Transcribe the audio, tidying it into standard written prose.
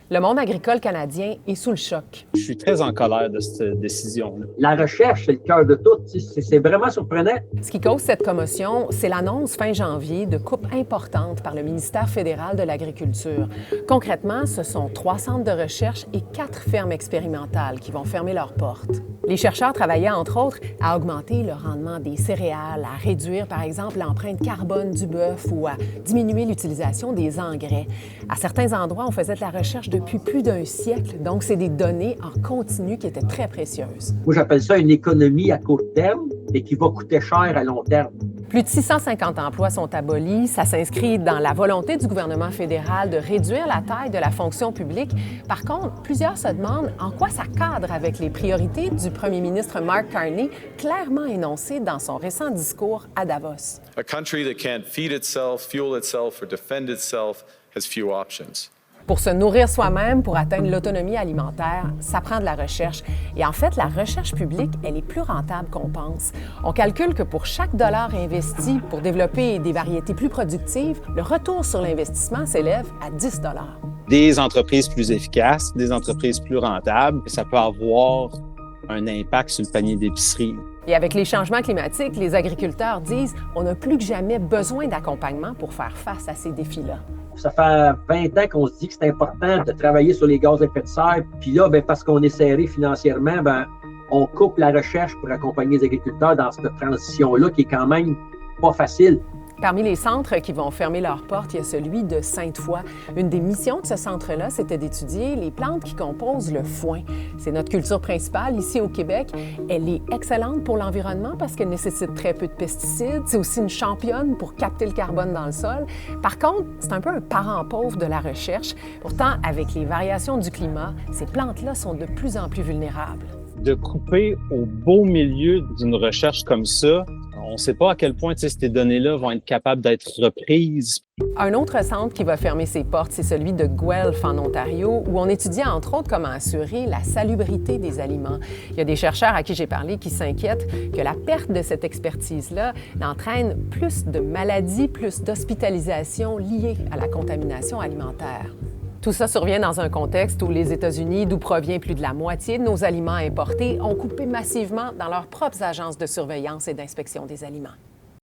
Le monde agricole canadien est sous le choc. Je suis très en colère de cette décision-là. La recherche, c'est le cœur de tout. C'est vraiment surprenant. Ce qui cause cette commotion, c'est l'annonce fin janvier de coupes importantes par le ministère fédéral de l'Agriculture. Concrètement, ce sont 3 centres de recherche et 4 fermes expérimentales qui vont fermer leurs portes. Les chercheurs travaillaient, entre autres, à augmenter le rendement des céréales, à réduire, par exemple, l'empreinte carbone du bœuf ou à diminuer l'utilisation des engrais. À certains endroits, on faisait de la recherche depuis plus d'1 siècle, donc c'est des données en continu qui étaient très précieuses. Moi, j'appelle ça une économie à court terme et qui va coûter cher à long terme. Plus de 650 emplois sont abolis. Ça s'inscrit dans la volonté du gouvernement fédéral de réduire la taille de la fonction publique. Par contre, plusieurs se demandent en quoi ça cadre avec les priorités du premier ministre Mark Carney, clairement énoncées dans son récent discours à Davos. A country that can't feed itself, fuel itself, or defend itself has few options. Pour se nourrir soi-même, pour atteindre l'autonomie alimentaire, ça prend de la recherche. Et en fait, la recherche publique, elle est plus rentable qu'on pense. On calcule que pour chaque dollar investi pour développer des variétés plus productives, le retour sur l'investissement s'élève à 10 $. Des entreprises plus efficaces, des entreprises plus rentables, ça peut avoir un impact sur le panier d'épicerie. Et avec les changements climatiques, les agriculteurs disent on n'a plus que jamais besoin d'accompagnement pour faire face à ces défis-là. Ça fait 20 ans qu'on se dit que c'est important de travailler sur les gaz à effet de serre. Puis là, parce qu'on est serré financièrement, on coupe la recherche pour accompagner les agriculteurs dans cette transition-là qui est quand même pas facile. Parmi les centres qui vont fermer leurs portes, il y a celui de Sainte-Foy. Une des missions de ce centre-là, c'était d'étudier les plantes qui composent le foin. C'est notre culture principale ici au Québec. Elle est excellente pour l'environnement parce qu'elle nécessite très peu de pesticides. C'est aussi une championne pour capter le carbone dans le sol. Par contre, c'est un peu un parent pauvre de la recherche. Pourtant, avec les variations du climat, ces plantes-là sont de plus en plus vulnérables. De couper au beau milieu d'une recherche comme ça, on ne sait pas à quel point ces données-là vont être capables d'être reprises. Un autre centre qui va fermer ses portes, c'est celui de Guelph en Ontario, où on étudie entre autres comment assurer la salubrité des aliments. Il y a des chercheurs à qui j'ai parlé qui s'inquiètent que la perte de cette expertise-là entraîne plus de maladies, plus d'hospitalisations liées à la contamination alimentaire. Tout ça survient dans un contexte où les États-Unis, d'où provient plus de la moitié de nos aliments importés, ont coupé massivement dans leurs propres agences de surveillance et d'inspection des aliments.